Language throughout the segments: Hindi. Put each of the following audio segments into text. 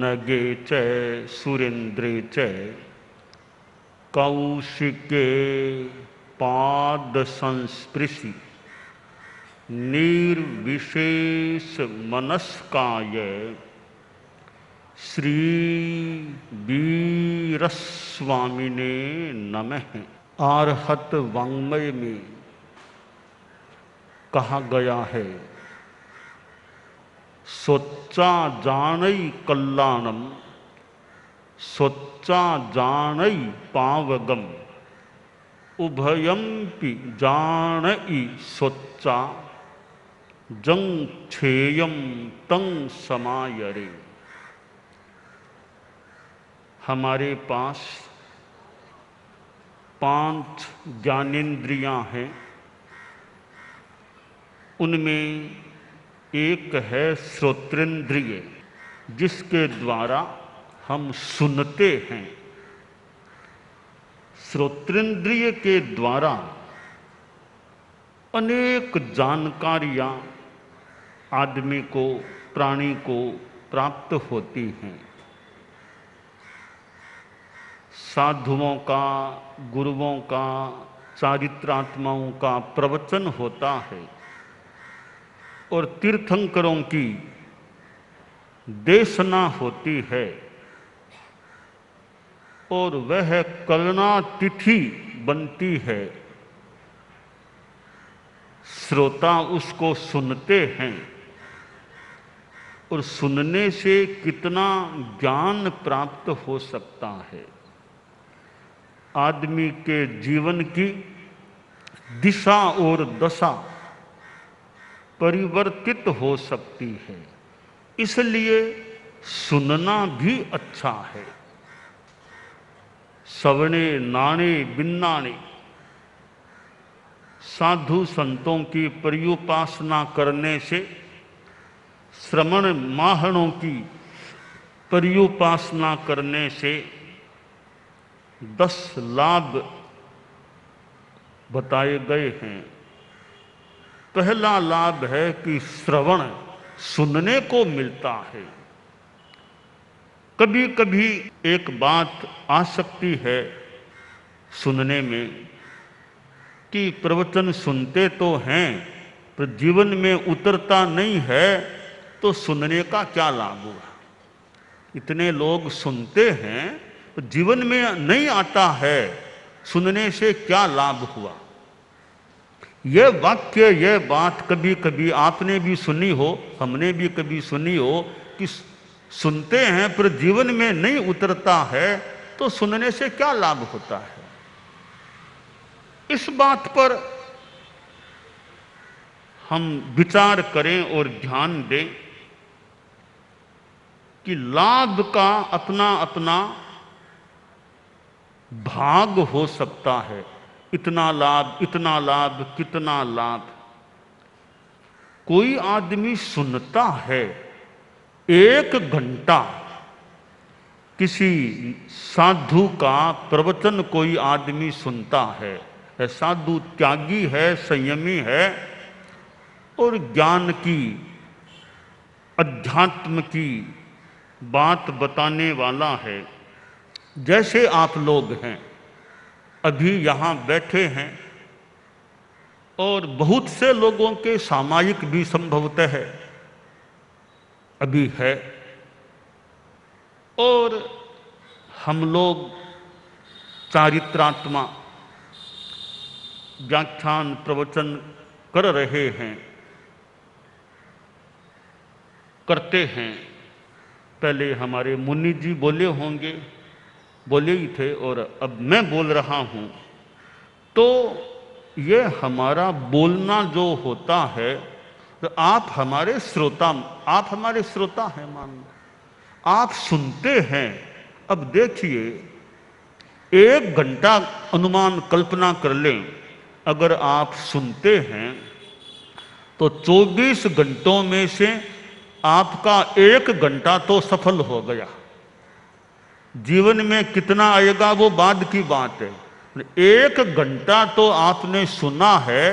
नगे च सुरेन्द्रे च कौशिके पाद संस्पृशि निर्विशेष मनस्काय श्री वीरस्वामिने नमः। आर्हत वाङ्मय में कहा गया है, सोच्चा जानई कल्याणम सोच्चा जानई पावगम उभयम्पि जानई सोच्चा जंग छेयम तंग समायरे। हमारे पास 5 ज्ञानेंद्रियां हैं, उनमें एक है श्रोत्रेंद्रिय, जिसके द्वारा हम सुनते हैं। श्रोत्रेंद्रिय के द्वारा अनेक जानकारियां आदमी को, प्राणी को प्राप्त होती हैं। साधुओं का, गुरुओं का, चारित्रात्माओं का प्रवचन होता है और तीर्थंकरों की देशना होती है और वह करुणा तिथि बनती है। श्रोता उसको सुनते हैं और सुनने से कितना ज्ञान प्राप्त हो सकता है। आदमी के जीवन की दिशा और दशा परिवर्तित हो सकती है, इसलिए सुनना भी अच्छा है। सवणे नाणे बिन्नाणे, साधु संतों की पर्युपासना करने से, श्रवण माहणों की पर्युपासना करने से 10 लाभ बताए गए हैं। पहला लाभ है कि श्रवण सुनने को मिलता है। कभी कभी एक बात आ सकती है सुनने में कि प्रवचन सुनते तो हैं पर जीवन में उतरता नहीं है, तो सुनने का क्या लाभ हुआ। इतने लोग सुनते हैं तो जीवन में नहीं आता है, सुनने से क्या लाभ हुआ। यह वाक्य, यह बात कभी कभी आपने भी सुनी हो, हमने भी कभी सुनी हो कि सुनते हैं पर जीवन में नहीं उतरता है, तो सुनने से क्या लाभ होता है। इस बात पर हम विचार करें और ध्यान दें कि लाभ का अपना अपना भाग हो सकता है। इतना लाभ, इतना लाभ, कितना लाभ। कोई आदमी सुनता है 1 घंटा, किसी साधु का प्रवचन कोई आदमी सुनता है, साधु त्यागी है, संयमी है और ज्ञान की, अध्यात्म की बात बताने वाला है। जैसे आप लोग हैं, अभी यहाँ बैठे हैं और बहुत से लोगों के सामायिक भी संभवतः है, अभी है, और हम लोग चारित्रात्मा व्याख्यान प्रवचन कर रहे हैं, करते हैं। पहले हमारे मुनि जी बोले होंगे, बोले ही थे, और अब मैं बोल रहा हूं। तो ये हमारा बोलना जो होता है, तो आप हमारे श्रोता हैं, मान लो आप सुनते हैं। अब देखिए 1 घंटा अनुमान कल्पना कर लें, अगर आप सुनते हैं तो 24 घंटों में से आपका 1 घंटा तो सफल हो गया। जीवन में कितना आएगा वो बाद की बात है। 1 घंटा तो आपने सुना है,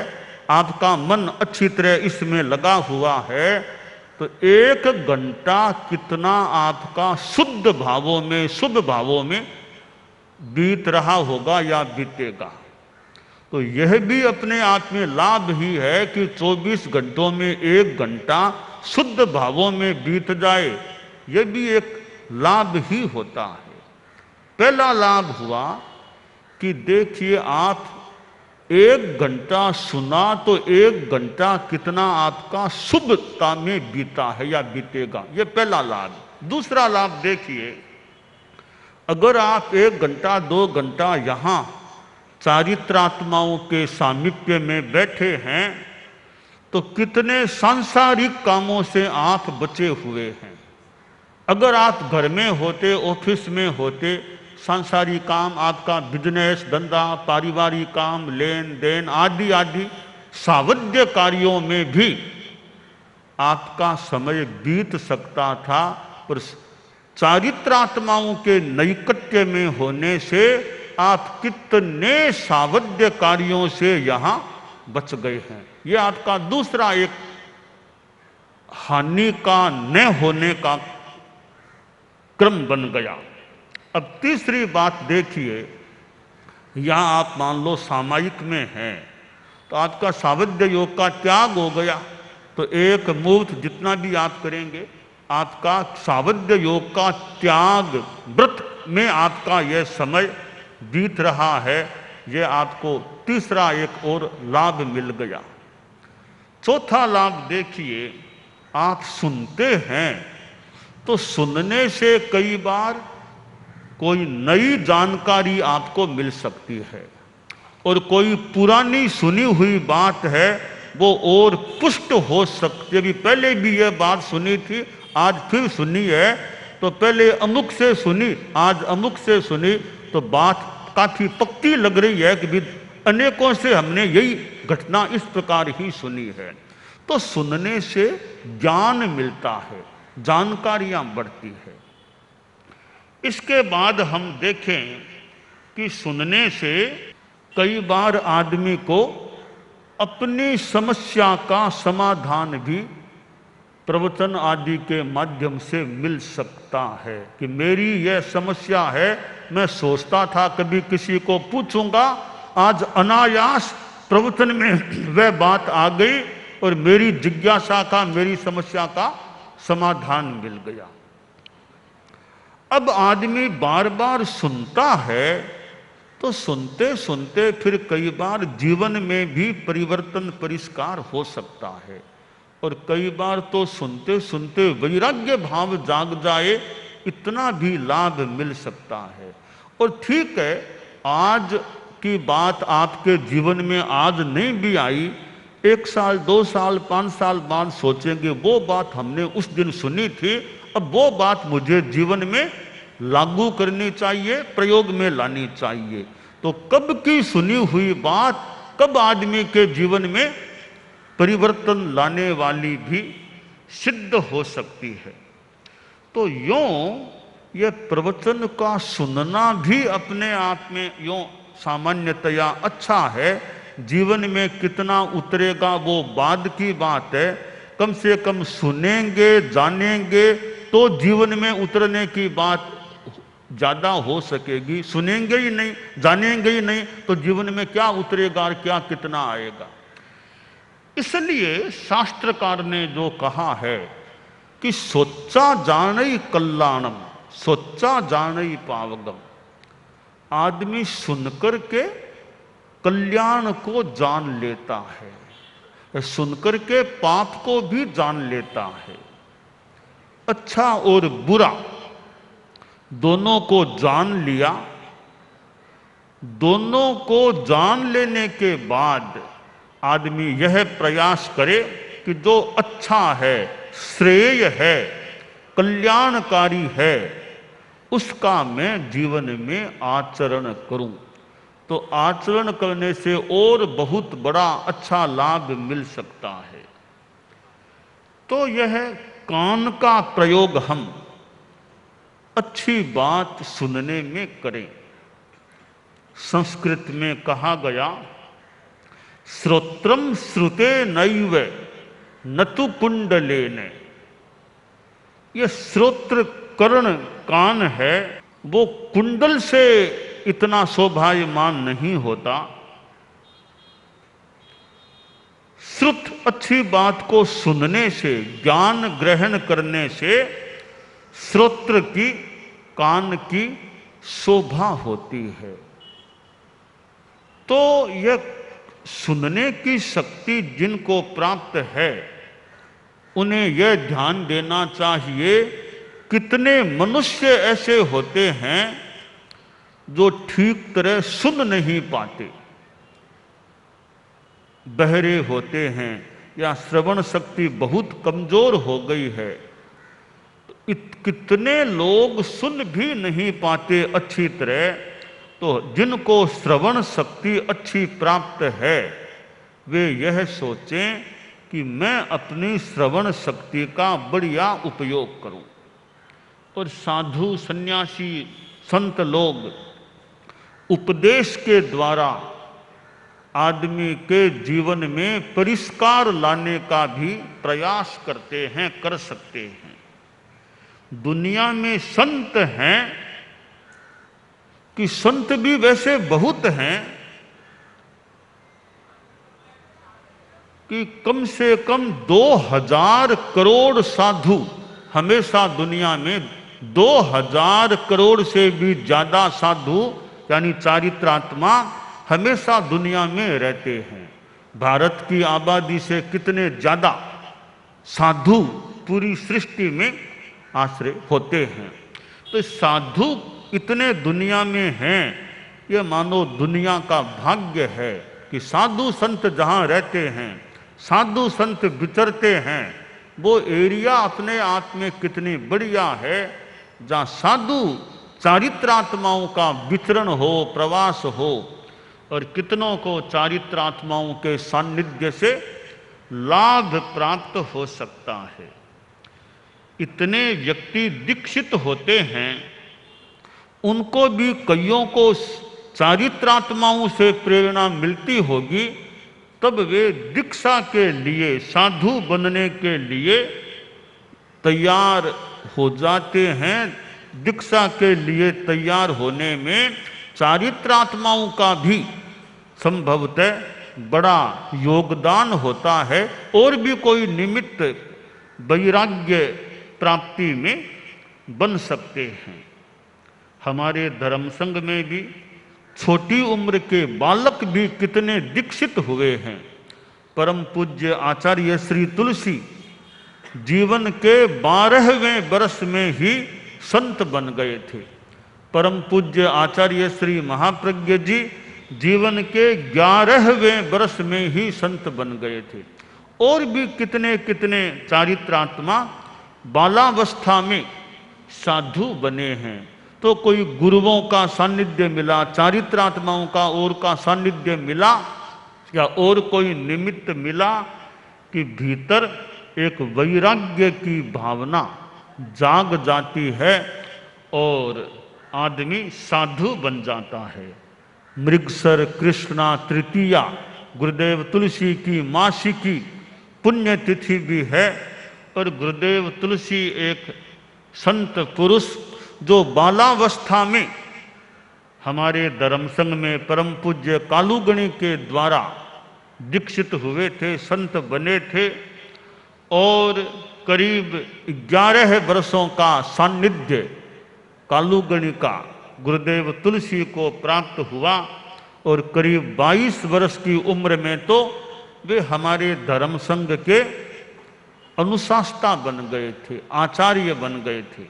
आपका मन अच्छी तरह इसमें लगा हुआ है, तो 1 घंटा कितना आपका शुद्ध भावों में, शुभ भावों में बीत रहा होगा या बीतेगा। तो यह भी अपने आप में लाभ ही है कि 24 घंटों में 1 घंटा शुद्ध भावों में बीत जाए, यह भी एक लाभ ही होता है। पहला लाभ हुआ कि देखिए आप 1 घंटा सुना तो 1 घंटा कितना आपका शुभता में बीता है या बीतेगा, यह पहला लाभ। दूसरा लाभ देखिए, अगर आप 1 घंटा 2 घंटा यहाँ चारित्रात्माओं के सामीप्य में बैठे हैं तो कितने सांसारिक कामों से आप बचे हुए हैं। अगर आप घर में होते, ऑफिस में होते, सांसारिक काम, आपका बिजनेस, धंधा, पारिवारिक काम, लेन देन आदि आदि सावध्य कार्यों में भी आपका समय बीत सकता था, पर चारित्रात्माओं के नैकट्य में होने से आप कितने सावध्य कार्यों से यहाँ बच गए हैं। यह आपका दूसरा एक हानि का न होने का क्रम बन गया। अब तीसरी बात देखिए, यहाँ आप मान लो सामायिक में हैं तो आपका सावध्य योग का त्याग हो गया, तो एक मुहूर्त जितना भी आप करेंगे आपका सावध्य योग का त्याग, व्रत में आपका यह समय बीत रहा है। यह आपको तीसरा एक और लाभ मिल गया। चौथा लाभ देखिए, आप सुनते हैं तो सुनने से कई बार कोई नई जानकारी आपको मिल सकती है, और कोई पुरानी सुनी हुई बात है वो और पुष्ट हो सकती है। भी पहले भी यह बात सुनी थी, आज फिर सुनी है, तो पहले अमुक से सुनी, आज अमुक से सुनी, तो बात काफी पक्की लग रही है कि भी अनेकों से हमने यही घटना इस प्रकार ही सुनी है। तो सुनने से ज्ञान मिलता है, जानकारियां बढ़ती है। इसके बाद हम देखें कि सुनने से कई बार आदमी को अपनी समस्या का समाधान भी प्रवचन आदि के माध्यम से मिल सकता है कि मेरी यह समस्या है, मैं सोचता था कभी किसी को पूछूंगा, आज अनायास प्रवचन में वह बात आ गई और मेरी जिज्ञासा का, मेरी समस्या का समाधान मिल गया। अब आदमी बार बार सुनता है तो सुनते सुनते फिर कई बार जीवन में भी परिवर्तन, परिष्कार हो सकता है, और कई बार तो सुनते सुनते वैराग्य भाव जाग जाए, इतना भी लाभ मिल सकता है। और ठीक है, आज की बात आपके जीवन में आज नहीं भी आई, 1 साल 2 साल 5 साल बाद सोचेंगे वो बात हमने उस दिन सुनी थी, अब वो बात मुझे जीवन में लागू करनी चाहिए, प्रयोग में लानी चाहिए। तो कब की सुनी हुई बात कब आदमी के जीवन में परिवर्तन लाने वाली भी सिद्ध हो सकती है। तो यूं यह प्रवचन का सुनना भी अपने आप में यूं सामान्यतया अच्छा है। जीवन में कितना उतरेगा वो बाद की बात है, कम से कम सुनेंगे, जानेंगे तो जीवन में उतरने की बात ज्यादा हो सकेगी। सुनेंगे ही नहीं, जानेंगे ही नहीं तो जीवन में क्या उतरेगा और क्या कितना आएगा। इसलिए शास्त्रकार ने जो कहा है कि सोचा जानई कल्याणम, सोचा जानई पावगम, आदमी सुनकर के कल्याण को जान लेता है, सुनकर के पाप को भी जान लेता है। अच्छा और बुरा दोनों को जान लिया, दोनों को जान लेने के बाद आदमी यह प्रयास करे कि जो अच्छा है, श्रेय है, कल्याणकारी है, उसका मैं जीवन में आचरण करूं। तो आचरण करने से और बहुत बड़ा अच्छा लाभ मिल सकता है। तो यह कान का प्रयोग हम अच्छी बात सुनने में करें। संस्कृत में कहा गया, श्रोत्रम श्रुते नैव नतु कुंडलेन ये श्रोत्र कर्ण कान है, वो कुंडल से इतना शोभायमान नहीं होता। श्रुत अच्छी बात को सुनने से, ज्ञान ग्रहण करने से श्रोत्र की, कान की शोभा होती है। तो यह सुनने की शक्ति जिनको प्राप्त है, उन्हें यह ध्यान देना चाहिए, कितने मनुष्य ऐसे होते हैं जो ठीक तरह सुन नहीं पाते, बहरे होते हैं या श्रवण शक्ति बहुत कमजोर हो गई है। तो कितने लोग सुन भी नहीं पाते अच्छी तरह। तो जिनको श्रवण शक्ति अच्छी प्राप्त है, वे यह सोचें कि मैं अपनी श्रवण शक्ति का बढ़िया उपयोग करूं। और साधु सन्यासी संत लोग उपदेश के द्वारा आदमी के जीवन में परिष्कार लाने का भी प्रयास करते हैं, कर सकते हैं। दुनिया में संत हैं कि संत भी वैसे बहुत हैं कि कम से कम 2000 करोड़ साधु हमेशा दुनिया में, 2000 करोड़ से भी ज्यादा साधु यानी चारित्रात्मा हमेशा दुनिया में रहते हैं। भारत की आबादी से कितने ज्यादा साधु पूरी सृष्टि में आश्रय होते हैं। तो साधु इतने दुनिया में हैं, ये मानो दुनिया का भाग्य है कि साधु संत जहाँ रहते हैं, साधु संत विचरते हैं, वो एरिया अपने आप में कितनी बढ़िया है, जहाँ साधु चारित्रात्माओं का विचरण हो, प्रवास हो। और कितनों को चारित्रात्माओं के सानिध्य से लाभ प्राप्त हो सकता है। इतने व्यक्ति दीक्षित होते हैं, उनको भी कईयों को चारित्रात्माओं से प्रेरणा मिलती होगी, तब वे दीक्षा के लिए, साधु बनने के लिए तैयार हो जाते हैं। दीक्षा के लिए तैयार होने में चारित्रात्माओं का भी संभवतः बड़ा योगदान होता है। और भी कोई निमित्त वैराग्य प्राप्ति में बन सकते हैं। हमारे धर्म संघ में भी छोटी उम्र के बालक भी कितने दीक्षित हुए हैं। परम पूज्य आचार्य श्री तुलसी जीवन के 12वें वर्ष में ही संत बन गए थे। परम पूज्य आचार्य श्री महाप्रज्ञ जी जीवन के 11वें वर्ष में ही संत बन गए थे। और भी कितने कितने चारित्रात्मा बालावस्था में साधु बने हैं। तो कोई गुरुओं का सानिध्य मिला, चारित्रात्माओं का और का सानिध्य मिला, या और कोई निमित्त मिला कि भीतर एक वैराग्य की भावना जाग जाती है और आदमी साधु बन जाता है। मृगसर कृष्णा तृतीया गुरुदेव तुलसी की मासिकी पुण्यतिथि भी है। और गुरुदेव तुलसी एक संत पुरुष जो बालावस्था में हमारे धर्म संघ में परम पूज्य कालूगणी के द्वारा दीक्षित हुए थे, संत बने थे। और करीब 11 वर्षों का सानिध्य कालूगणी का गुरुदेव तुलसी को प्राप्त हुआ। और करीब 22 वर्ष की उम्र में तो वे हमारे धर्म संघ के अनुशास्ता बन गए थे, आचार्य बन गए थे।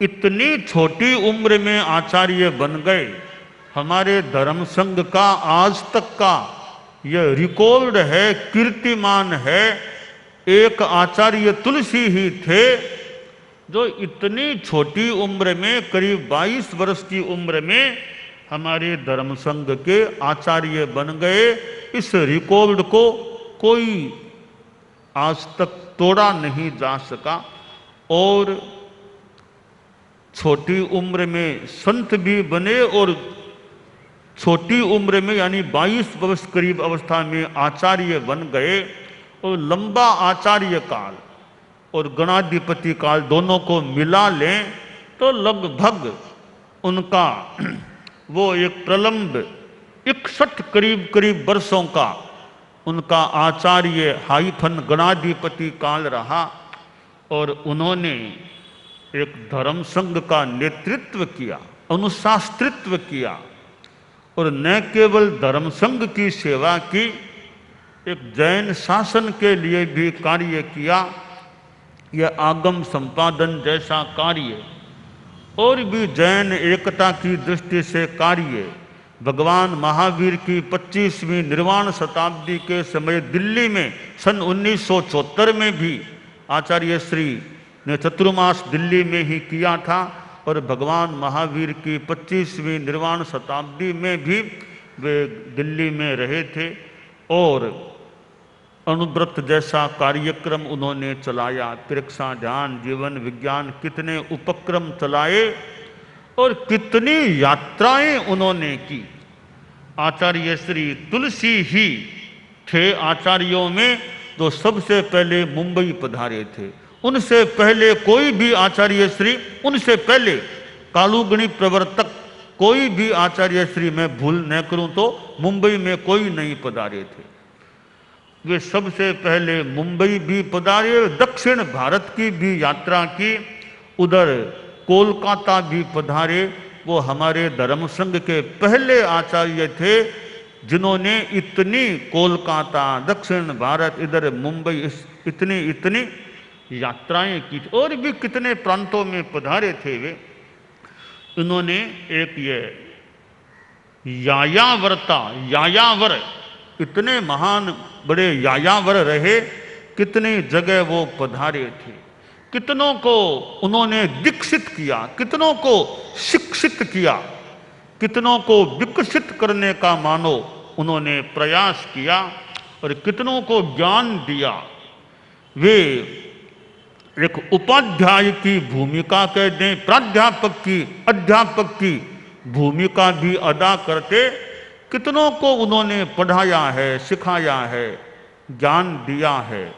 इतनी छोटी उम्र में आचार्य बन गए। हमारे धर्म संघ का आज तक का यह रिकॉर्ड है, कीर्तिमान है। एक आचार्य तुलसी ही थे जो इतनी छोटी उम्र में, करीब 22 वर्ष की उम्र में हमारे धर्म संघ के आचार्य बन गए। इस रिकॉर्ड को कोई आज तक तोड़ा नहीं जा सका। और छोटी उम्र में संत भी बने और छोटी उम्र में यानी 22 वर्ष करीब अवस्था में आचार्य बन गए। और लंबा आचार्य काल और गणाधिपति काल दोनों को मिला लें तो लगभग उनका वो एक प्रलंब 61 करीब करीब वर्षों का उनका आचार्य हाइफन गणाधिपति काल रहा। और उन्होंने एक धर्म संघ का नेतृत्व किया, अनुशास्त्रित्व किया, और न केवल धर्म संघ की सेवा की, एक जैन शासन के लिए भी कार्य किया। यह आगम संपादन जैसा कार्य और भी जैन एकता की दृष्टि से कार्य भगवान महावीर की 25वीं निर्वाण शताब्दी के समय दिल्ली में सन 1974 में भी आचार्य श्री ने चतुर्मास दिल्ली में ही किया था। और भगवान महावीर की 25वीं निर्वाण शताब्दी में भी वे दिल्ली में रहे थे और अणुव्रत जैसा कार्यक्रम उन्होंने चलाया। परीक्षा, ध्यान, जीवन विज्ञान, कितने उपक्रम चलाए और कितनी यात्राएं उन्होंने की। आचार्य श्री तुलसी ही थे आचार्यों में जो सबसे पहले मुंबई पधारे थे। उनसे पहले कोई भी आचार्य श्री, उनसे पहले कालुगणी प्रवर्तक कोई भी आचार्य श्री, मैं भूल न करूं तो मुंबई में कोई नहीं पधारे थे। वे सबसे पहले मुंबई भी पधारे, दक्षिण भारत की भी यात्रा की, उधर कोलकाता भी पधारे। वो हमारे धर्म संघ के पहले आचार्य थे जिन्होंने इतनी कोलकाता, दक्षिण भारत, इधर मुंबई इतनी यात्राएं की। और भी कितने प्रांतों में पधारे थे वे। इन्होंने एक ये यायावर, इतने महान बड़े यायावर रहे, कितनी जगह वो पधारे थे, कितनों को उन्होंने दीक्षित किया, कितनों को शिक्षित किया, कितनों को विकसित करने का मानो उन्होंने प्रयास किया और कितनों को ज्ञान दिया। वे एक उपाध्याय की भूमिका कह दें, प्राध्यापक की, अध्यापक की भूमिका भी अदा करते। कितनों को उन्होंने पढ़ाया है, सिखाया है, ज्ञान दिया है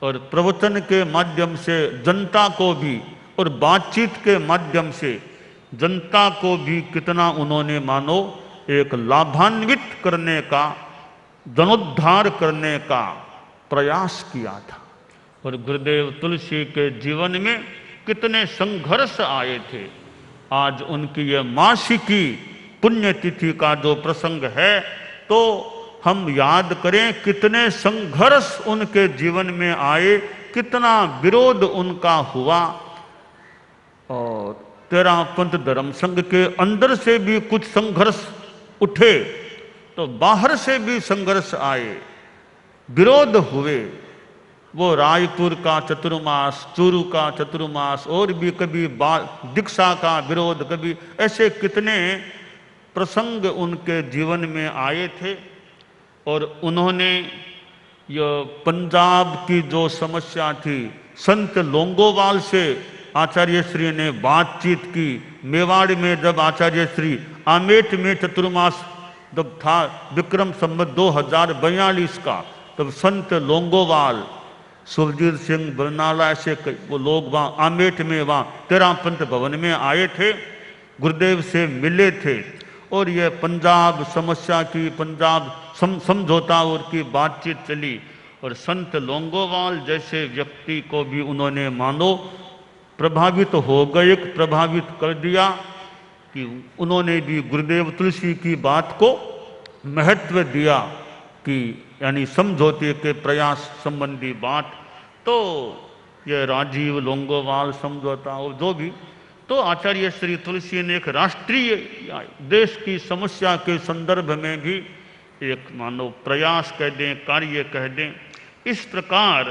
और प्रवचन के माध्यम से जनता को भी और बातचीत के माध्यम से जनता को भी कितना उन्होंने मानो एक लाभान्वित करने का, जनोद्धार करने का प्रयास किया था। और गुरुदेव तुलसी के जीवन में कितने संघर्ष आए थे। आज उनकी यह मासिकी पुण्यतिथि का जो प्रसंग है तो हम याद करें कितने संघर्ष उनके जीवन में आए, कितना विरोध उनका हुआ। और 13 पंथ धर्म संघ के अंदर से भी कुछ संघर्ष उठे तो बाहर से भी संघर्ष आए, विरोध हुए। वो रायपुर का चतुर्मास, चूरू का चतुर्मास और भी कभी दीक्षा का विरोध, कभी ऐसे कितने प्रसंग उनके जीवन में आए थे। और उन्होंने यह पंजाब की जो समस्या थी, संत लोंगोवाल से आचार्य श्री ने बातचीत की। मेवाड़ में जब आचार्य श्री आमेट में चतुर्मास जब था विक्रम संवत 2042 का, तब संत लोंगोवाल, सुरजीत सिंह बरनाला, ऐसे वो लोग वहाँ आमेट में, वहाँ 13 पंथ भवन में आए थे, गुरुदेव से मिले थे। और यह पंजाब समस्या की, पंजाब समझौता और की बातचीत चली। और संत लोंगोवाल जैसे व्यक्ति को भी उन्होंने मानो प्रभावित हो गए, प्रभावित कर दिया कि उन्होंने भी गुरुदेव तुलसी की बात को महत्व दिया कि यानी समझौते के प्रयास संबंधी बात। तो यह राजीव लोंगोवाल समझौता और जो भी, तो आचार्य श्री तुलसी ने एक राष्ट्रीय देश की समस्या के संदर्भ में भी एक मानो प्रयास कह दें, कार्य कह दें। इस प्रकार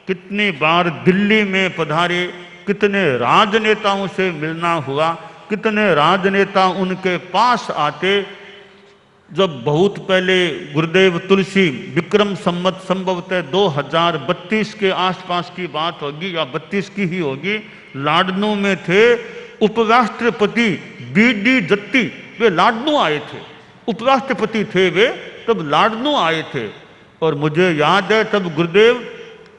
कितनी बार दिल्ली में पधारे, कितने राजनेताओं से मिलना हुआ, कितने राजनेता उनके पास आते। जब बहुत पहले गुरुदेव तुलसी विक्रम संवत संभवतः 2032 के आसपास की बात होगी या 32 की ही होगी, लाडनू में थे उपराष्ट्रपति बीडी जत्ती, वे लाडनू आए थे, उपराष्ट्रपति थे वे, तब लाडनू आए थे। और मुझे याद है तब गुरुदेव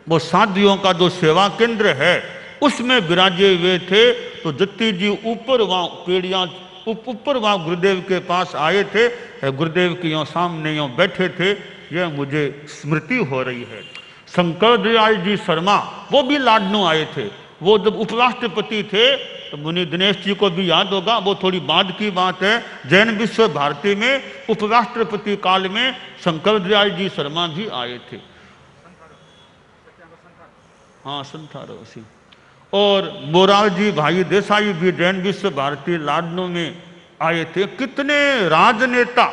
वो साधियों का जो सेवा केंद्र है उसमें विराजे हुए थे। तो दत्ती जी ऊपर वहाँ पेड़ियाँ ऊपर वहाँ गुरुदेव के पास आए थे, गुरुदेव के यहाँ सामने यहाँ बैठे थे। यह मुझे स्मृति हो रही है। शंकर दयाल जी शर्मा वो भी लाडनू आए थे। वो जब उपराष्ट्रपति थे तो मुनि दिनेश जी को भी याद होगा, वो थोड़ी बाद की बात है। जैन विश्व भारती में उपराष्ट्रपति काल में शंकर दयाल जी शर्मा भी आए थे। हाँ, संथारो उसी। और मोरारजी भाई देसाई भी जैन विश्व भारती लाडनू में आए थे। कितने राजनेता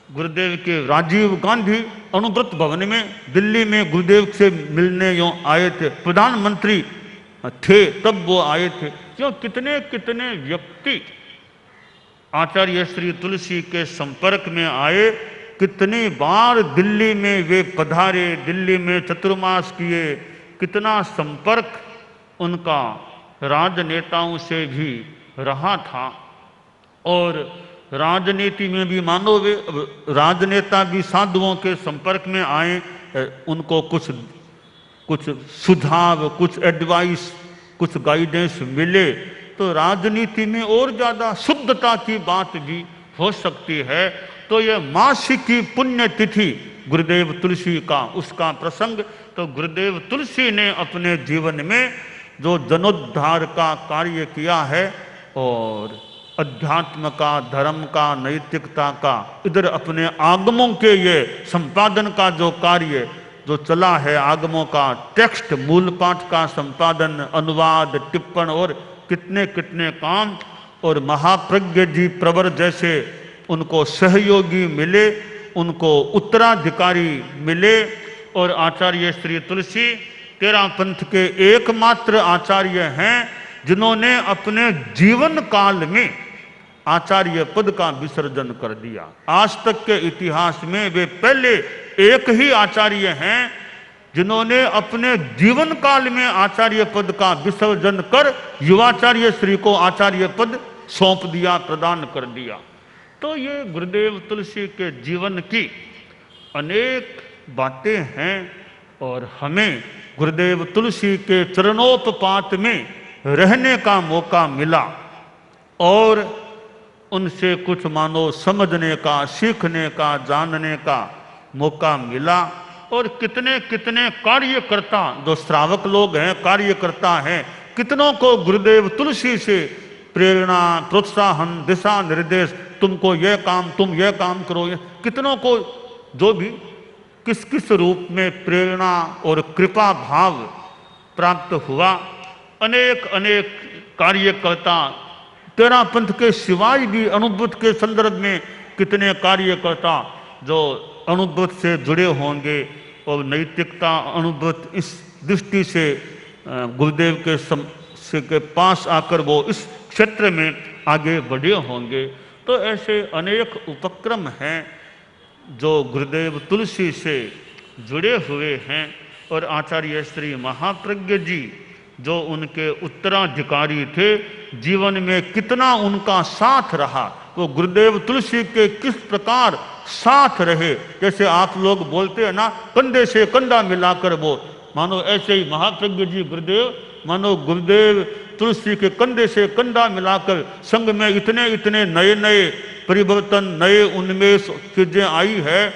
गुरुदेव के, राजीव गांधी अणुव्रत भवन में दिल्ली में गुरुदेव से मिलने यूँ आए थे। प्रधानमंत्री थे तब वो आए थे। क्यों कितने कितने व्यक्ति आचार्य श्री तुलसी के संपर्क में आए। कितनी बार दिल्ली में वे पधारे, दिल्ली में चतुर्मास किए। कितना संपर्क उनका राजनेताओं से भी रहा था। और राजनीति में भी मानो वे राजनेता भी साधुओं के संपर्क में आए, उनको कुछ सुझाव, कुछ एडवाइस, कुछ गाइडेंस मिले तो राजनीति में और ज़्यादा शुद्धता की बात भी हो सकती है। तो यह मासिकी पुण्यतिथि गुरुदेव तुलसी का, उसका प्रसंग। तो गुरुदेव तुलसी ने अपने जीवन में जो जनोद्धार का कार्य किया है और अध्यात्म का, धर्म का, नैतिकता का, इधर अपने आगमों के ये संपादन का जो कार्य जो चला है, आगमों का टेक्स्ट, मूल पाठ का संपादन, अनुवाद, टिप्पण और कितने कितने काम। और महाप्रज्ञ जी प्रवर जैसे उनको सहयोगी मिले, उनको उत्तराधिकारी मिले। और आचार्य श्री तुलसी तेरा पंथ के एकमात्र आचार्य हैं जिन्होंने अपने जीवन काल में आचार्य पद का विसर्जन कर दिया। आज तक के इतिहास में वे पहले एक ही आचार्य हैं जिन्होंने अपने जीवन काल में आचार्य पद का विसर्जन कर युवाचार्य श्री को आचार्य पद सौंप दिया, प्रदान कर दिया। तो ये गुरुदेव तुलसी के जीवन की अनेक बातें हैं और हमें गुरुदेव तुलसी के चरणोपपात में रहने का मौका मिला और उनसे कुछ मानो समझने का, सीखने का, जानने का मौका मिला। और कितने कितने कार्यकर्ता जो श्रावक लोग हैं, कार्यकर्ता हैं, कितनों को गुरुदेव तुलसी से प्रेरणा, प्रोत्साहन, दिशा निर्देश, तुमको यह काम, तुम यह काम करो, कितनों को जो भी किस किस रूप में प्रेरणा और कृपा भाव प्राप्त हुआ। अनेक अनेक कार्यकर्ता तेरा पंथ के सिवाय भी अनुभूत के संदर्भ में कितने कार्यकर्ता जो अनुभूत से जुड़े होंगे और नैतिकता अनुभूत इस दृष्टि से गुरुदेव के पास आकर वो इस क्षेत्र में आगे बढ़े होंगे। तो ऐसे अनेक उपक्रम हैं जो गुरुदेव तुलसी से जुड़े हुए हैं। और आचार्य श्री महाप्रज्ञ जी जो उनके उत्तराधिकारी थे, जीवन में कितना उनका साथ रहा, वो गुरुदेव तुलसी के किस प्रकार साथ रहे। जैसे आप लोग बोलते हैं ना, कंधे से कंधा मिलाकर वो, मानो ऐसे ही महाप्रज्ञ जी गुरुदेव, मानो गुरुदेव तुलसी के कंधे से कंधा मिलाकर संघ में इतने इतने नए नए परिवर्तन, नए उन्मेष चीजें आई है।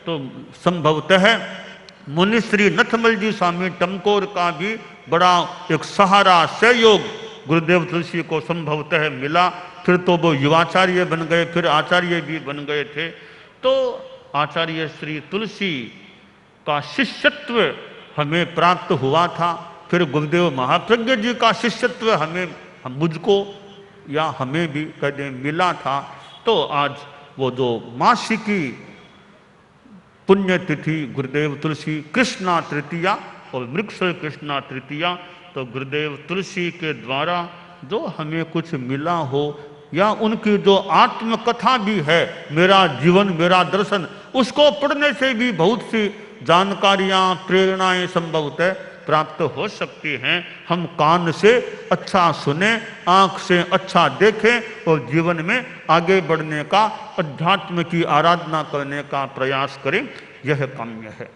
तो संभवतः मुनिश्री नथमल जी स्वामी टमकोर का भी बड़ा एक सहारा, सहयोग गुरुदेव तुलसी को संभवतः मिला। फिर तो वो युवाचार्य बन गए, फिर आचार्य भी बन गए थे। तो आचार्य श्री तुलसी का शिष्यत्व हमें प्राप्त हुआ था। फिर गुरुदेव महाप्रज्ञ जी का शिष्यत्व मुझको या हमें भी कदे मिला था। तो आज वो जो मासिकी पुण्यतिथि गुरुदेव तुलसी कृष्णा तृतीया और मृगशर कृष्णा तृतीया, तो गुरुदेव तुलसी के द्वारा जो हमें कुछ मिला हो या उनकी जो आत्मकथा भी है, मेरा जीवन मेरा दर्शन, उसको पढ़ने से भी बहुत सी जानकारियाँ, प्रेरणाएं संभवतः प्राप्त हो सकती हैं। हम कान से अच्छा सुने, आँख से अच्छा देखें और जीवन में आगे बढ़ने का, अध्यात्म की आराधना करने का प्रयास करें, यह काम्य है।